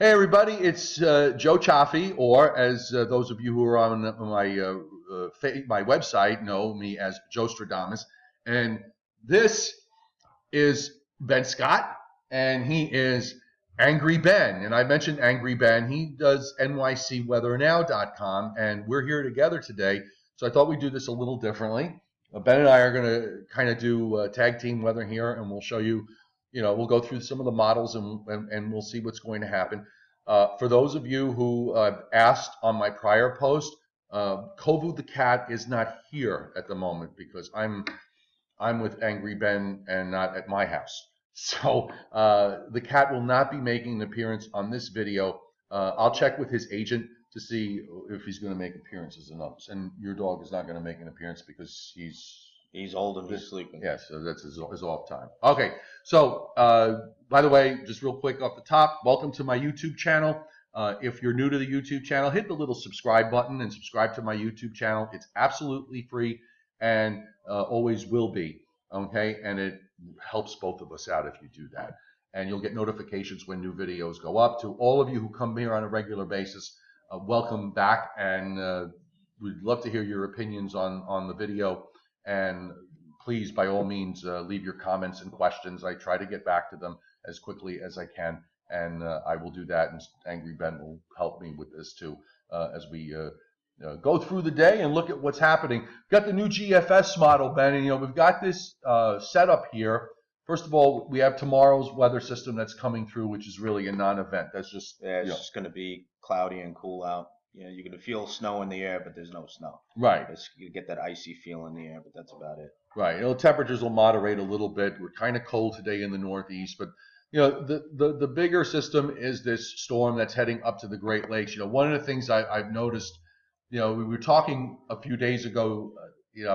Hey everybody, it's Joe Chaffee, or as those of you who are on my website know me as Joestradamus, and this is Ben Scott, and he is Angry Ben, and I mentioned Angry Ben. He does NYCWeatherNow.com, and we're here together today. So I thought we'd do this a little differently. Ben and I are going to kind of do tag team weather here, and we'll show you. We'll go through some of the models, and we'll see what's going to happen. For those of you who asked on my prior post, Kovu the cat is not here at the moment because I'm with Angry Ben and not at my house. So the cat will not be making an appearance on this video. I'll check with his agent to see if he's going to make appearances and others. And your dog is not going to make an appearance because he's old and he's sleeping. Yes, so that's his off time. Okay, so by the way, just real quick off the top, welcome to my YouTube channel. If you're new to the YouTube channel, hit the little subscribe button and subscribe to my YouTube channel. It's absolutely free and always will be. Okay, and it helps both of us out if you do that. And you'll get notifications when new videos go up. To all of you who come here on a regular basis, welcome back, and we'd love to hear your opinions on the video. And please, by all means, leave your comments and questions. I try to get back to them as quickly as I can, and I will do that. And Angry Ben will help me with this too as we go through the day and look at what's happening. Got the new GFS model, Ben, and we've got this setup here. First of all, we have tomorrow's weather system that's coming through, which is really a non-event. That's just it's just going to be cloudy and cool out. You're going to feel snow in the air, but there's no snow. Right. You get that icy feel in the air, but that's about it. Right. Temperatures will moderate a little bit. We're kind of cold today in the Northeast, but the bigger system is this storm that's heading up to the Great Lakes. One of the things I've noticed, we were talking a few days ago,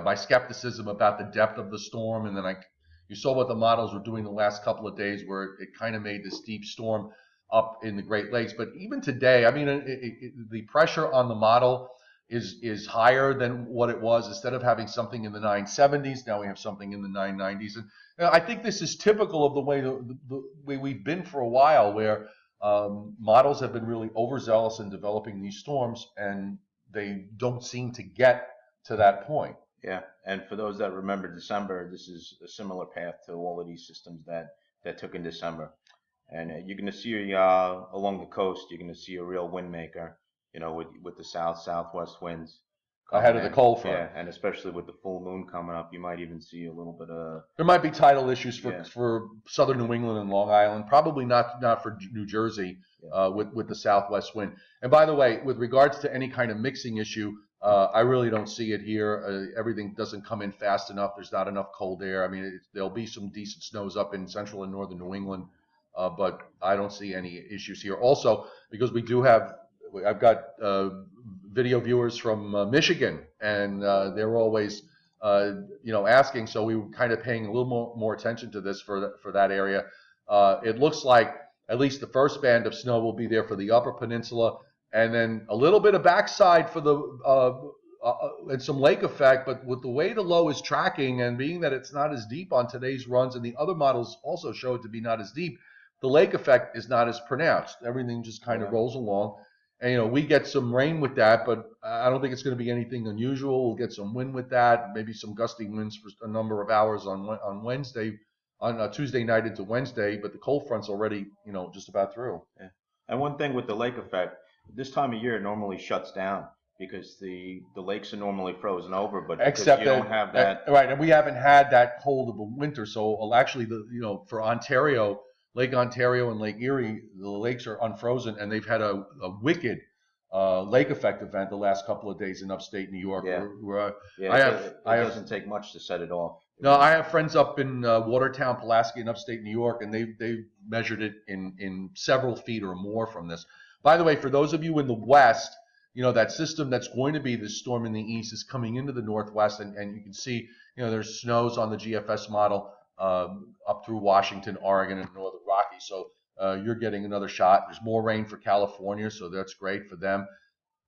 my skepticism about the depth of the storm, and then you saw what the models were doing the last couple of days, where it kind of made this deep storm up in the Great Lakes. But even today, I mean, the pressure on the model is higher than what it was. Instead of having something in the 970s, now we have something in the 990s. And I think this is typical of the way we've been for a while, where models have been really overzealous in developing these storms, and they don't seem to get to that point. Yeah, and for those that remember December, this is a similar path to all of these systems that took in December. And you're going to see along the coast, you're going to see a real wind maker, with the southwest winds ahead of the cold front. Yeah, and especially with the full moon coming up, you might even see a little bit of. There might be tidal issues for southern New England and Long Island, probably not for New Jersey with the southwest wind. And by the way, with regards to any kind of mixing issue, I really don't see it here. Everything doesn't come in fast enough. There's not enough cold air. I mean, there'll be some decent snows up in central and northern New England, but I don't see any issues here. Also, because I've got video viewers from Michigan, and they're always, asking. So we were kind of paying a little more attention to this for that area. It looks like at least the first band of snow will be there for the Upper Peninsula, and then a little bit of backside for the and some lake effect. But with the way the low is tracking, and being that it's not as deep on today's runs, and the other models also show it to be not as deep, the lake effect is not as pronounced. Everything just kind of rolls along. And we get some rain with that, but I don't think it's going to be anything unusual. We'll get some wind with that, maybe some gusty winds for a number of hours on Wednesday, on Tuesday night into Wednesday. But the cold front's already, just about through. Yeah. And one thing with the lake effect, this time of year it normally shuts down because the lakes are normally frozen over, but except you don't have that. Right, and we haven't had that cold of a winter. So actually, for Ontario. Lake Ontario and Lake Erie, the lakes are unfrozen, and they've had a wicked lake effect event the last couple of days in upstate New York. Yeah, it doesn't take much to set it off. No, I have friends up in Watertown, Pulaski, in upstate New York, and they've measured it in several feet or more from this. By the way, for those of you in the West, that system that's going to be this storm in the east is coming into the Northwest, and you can see, there's snows on the GFS model. Up through Washington, Oregon, and Northern Rockies. So you're getting another shot. There's more rain for California, so that's great for them.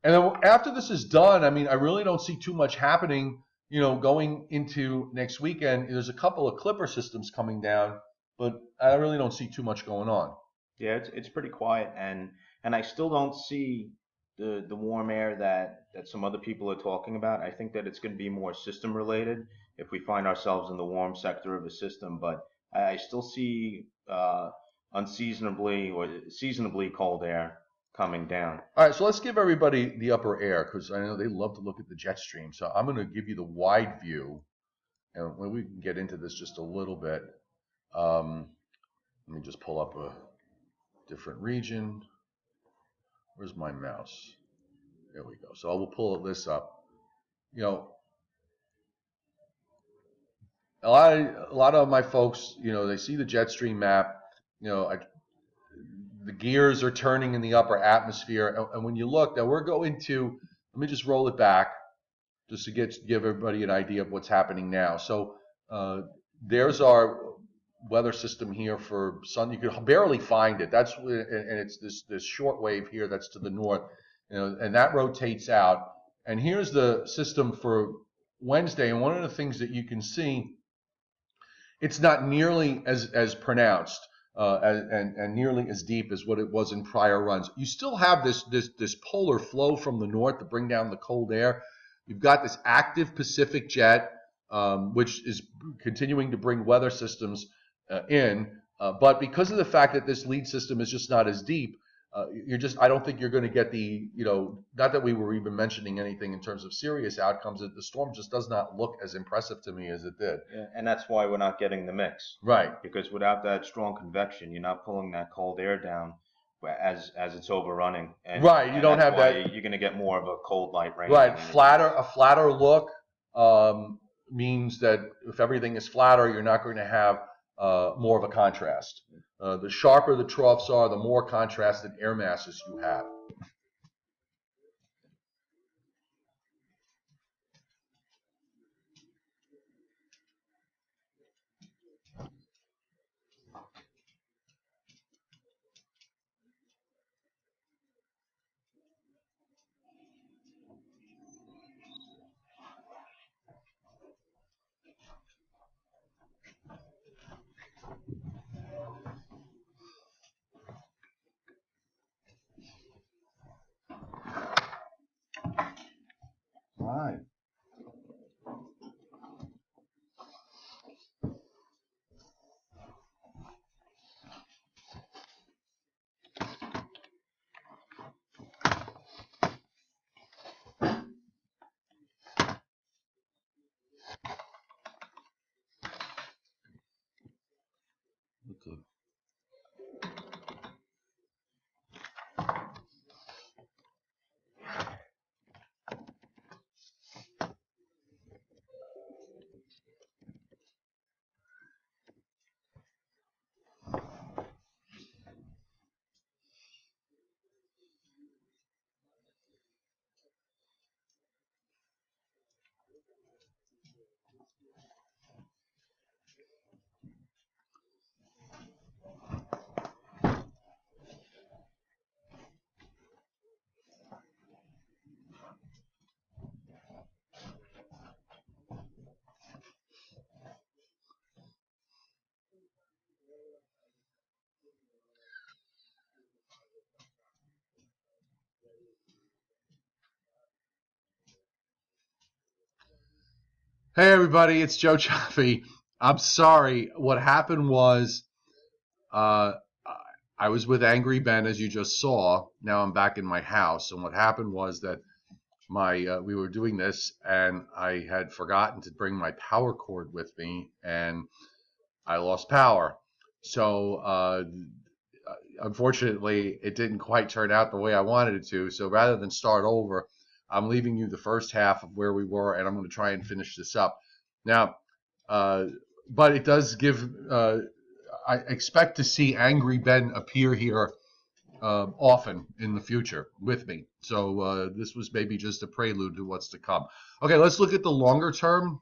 And then after this is done, I mean, I really don't see too much happening, going into next weekend. There's a couple of clipper systems coming down, but I really don't see too much going on. Yeah, it's pretty quiet, and I still don't see the warm air that some other people are talking about. I think that it's going to be more system related if we find ourselves in the warm sector of a system, but I still see unseasonably or seasonably cold air coming down. All right, so let's give everybody the upper air because I know they love to look at the jet stream. So I'm going to give you the wide view, and we can get into this just a little bit. Let me just pull up a different region. Where's my mouse? There we go. So I will pull this up. You know, a lot of my folks, they see the jet stream map. The gears are turning in the upper atmosphere, and when you look, now we're going to. Let me just roll it back, just to give everybody an idea of what's happening now. So there's our weather system here for sun. You could barely find it. And it's this short wave here that's to the north, and that rotates out. And here's the system for Wednesday. And one of the things that you can see, it's not nearly as pronounced and nearly as deep as what it was in prior runs. You still have this polar flow from the north to bring down the cold air. You've got this active Pacific jet, which is continuing to bring weather systems in. But because of the fact that this lead system is just not as deep, I don't think you're going to get not that we were even mentioning anything in terms of serious outcomes. The storm just does not look as impressive to me as it did. Yeah, and that's why we're not getting the mix. Right. Because without that strong convection, you're not pulling that cold air down as it's overrunning. Right. You don't have that. You're going to get more of a cold light rain. Right. A flatter look means that if everything is flatter, you're not going to have more of a contrast. The sharper the troughs are, the more contrasted air masses you have. Right. Okay. Hey everybody, it's Joe Chaffee. I'm sorry. What happened was I was with Angry Ben, as you just saw. Now I'm back in my house, and what happened was that we were doing this, and I had forgotten to bring my power cord with me, and I lost power. So unfortunately, it didn't quite turn out the way I wanted it to. So rather than start over, I'm leaving you the first half of where we were, and I'm going to try and finish this up. Now, but it does give. I expect to see Angry Ben appear here often in the future with me. So this was maybe just a prelude to what's to come. Okay, let's look at the longer term,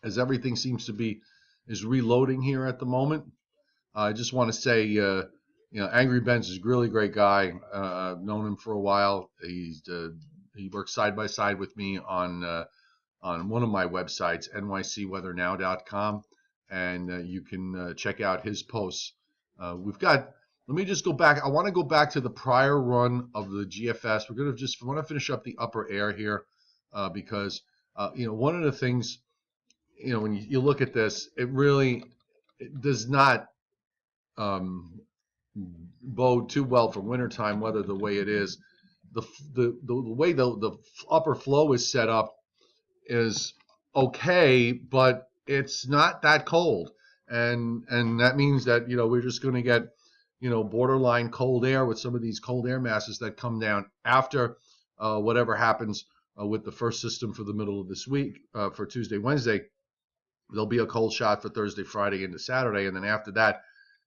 as everything seems to be is reloading here at the moment. I just want to say, Angry Ben's is a really great guy. I've known him for a while. He works side by side with me on one of my websites, nycweathernow.com, and you can check out his posts. We've got let me just go back. I want to go back to the prior run of the GFS. We're going to want to finish up the upper air here because, one of the things, when you look at this, it does not bode too well for wintertime weather the way it is. The way the upper flow is set up is okay, but it's not that cold, and that means that we're just going to get borderline cold air with some of these cold air masses that come down after whatever happens with the first system for the middle of this week for Tuesday, Wednesday. There'll be a cold shot for Thursday, Friday into Saturday, and then after that,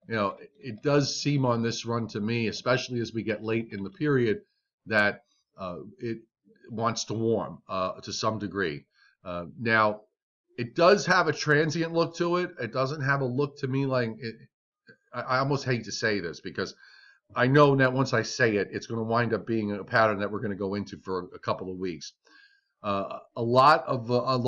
it does seem on this run to me, especially as we get late in the period, that it wants to warm to some degree. Now, it does have a transient look to it. It doesn't have a look to me like it. I almost hate to say this because I know that once I say it, it's going to wind up being a pattern that we're going to go into for a couple of weeks. A lot of